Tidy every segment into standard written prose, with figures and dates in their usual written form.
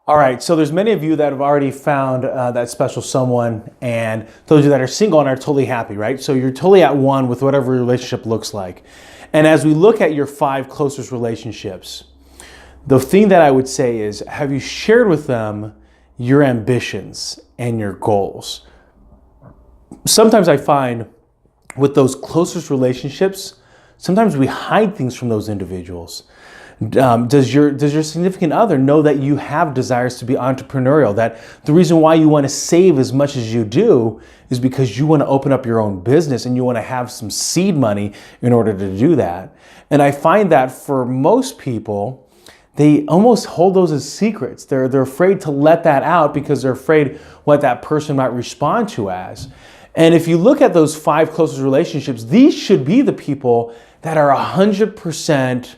All right, so there's many of you that have already found that special someone, and those of you that are single and are totally happy, right? So you're totally at one with whatever your relationship looks like. And as we look at your 5 closest relationships, the thing that I would say is, have you shared with them your ambitions and your goals? Sometimes I find with those closest relationships, sometimes we hide things from those individuals. Does your significant other know that you have desires to be entrepreneurial? That the reason why you want to save as much as you do is because you want to open up your own business and you want to have some seed money in order to do that. And I find that for most people, they almost hold those as secrets. They're afraid to let that out because they're afraid what that person might respond to as. And if you look at those 5 closest relationships, these should be the people that are 100%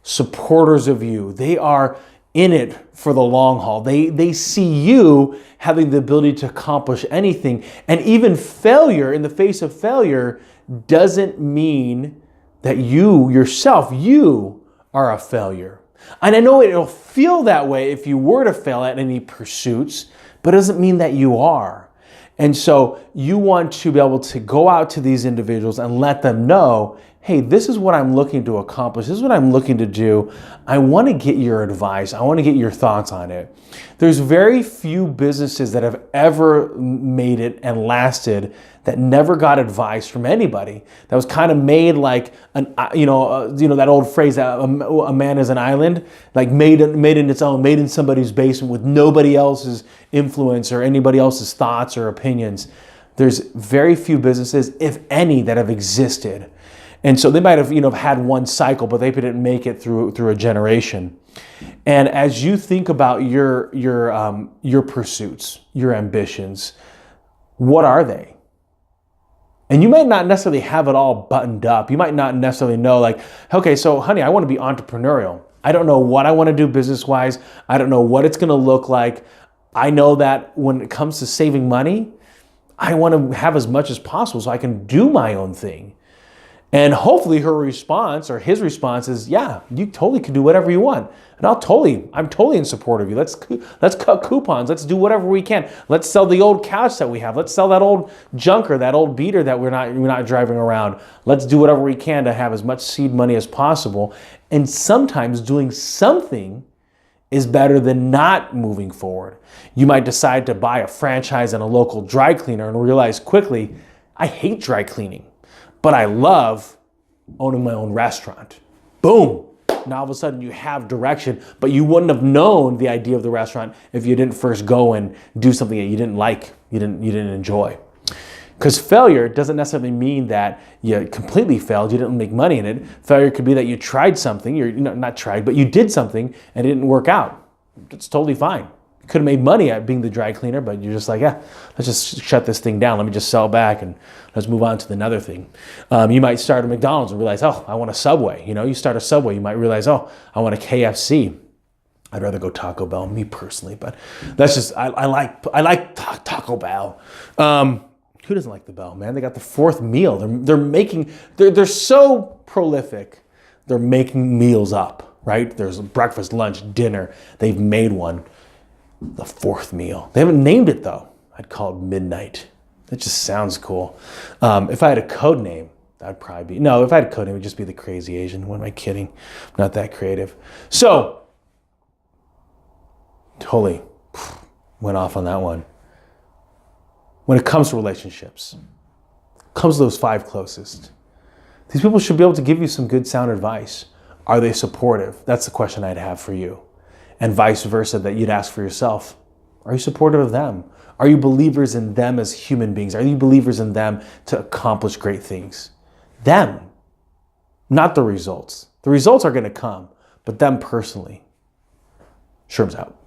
supporters of you. They are in it for the long haul. They see you having the ability to accomplish anything. And even failure, in the face of failure, doesn't mean that you yourself, you are a failure. And I know it'll feel that way if you were to fail at any pursuits, but it doesn't mean that you are. And so you want to be able to go out to these individuals and let them know, hey, this is what I'm looking to accomplish. This is what I'm looking to do. I want to get your advice. I want to get your thoughts on it. There's very few businesses that have ever made it and lasted that never got advice from anybody. That was kind of made like that old phrase that a man is an island, like made in its own, made in somebody's basement with nobody else's influence or anybody else's thoughts or opinions. There's very few businesses, if any, that have existed. And so they might have, had one cycle, but they didn't make it through a generation. And as you think about your pursuits, your ambitions, what are they? And you might not necessarily have it all buttoned up. You might not necessarily know, like, okay, so honey, I want to be entrepreneurial. I don't know what I want to do business-wise. I don't know what it's going to look like. I know that when it comes to saving money, I want to have as much as possible so I can do my own thing. And hopefully her response or his response is, yeah, you totally can do whatever you want. And I'm totally in support of you. Let's cut coupons. Let's do whatever we can. Let's sell the old couch that we have. Let's sell that old junker, that old beater that we're not driving around. Let's do whatever we can to have as much seed money as possible. And sometimes doing something is better than not moving forward. You might decide to buy a franchise and a local dry cleaner and realize quickly, I hate dry cleaning, but I love owning my own restaurant. Boom. Now all of a sudden you have direction, but you wouldn't have known the idea of the restaurant if you didn't first go and do something that you didn't like, you didn't enjoy. Because failure doesn't necessarily mean that you completely failed, you didn't make money in it. Failure could be that you tried something, not tried, but you did something and it didn't work out. It's totally fine. You could have made money at being the dry cleaner, but you're just like, yeah, let's just shut this thing down. Let me just sell back and let's move on to another thing. You might start a McDonald's and realize, oh, I want a Subway. You start a Subway, you might realize, oh, I want a KFC. I'd rather go Taco Bell, me personally, but that's just, I like Taco Bell. Who doesn't like the Bell, man? They got the 4th meal. They're so prolific. They're making meals up, right? There's breakfast, lunch, dinner. They've made one. The 4th meal. They haven't named it though. I'd call it Midnight. It just sounds cool. If I had a code name, that'd probably be, no, if I had a code name, it would just be the Crazy Asian. What am I kidding? I'm not that creative. So, totally went off on that one. When it comes to relationships, comes to those 5 closest, these people should be able to give you some good sound advice. Are they supportive? That's the question I'd have for you. And vice versa, that you'd ask for yourself. Are you supportive of them? Are you believers in them as human beings? Are you believers in them to accomplish great things? Them, not the results. The results are going to come, but them personally. Sherm's out.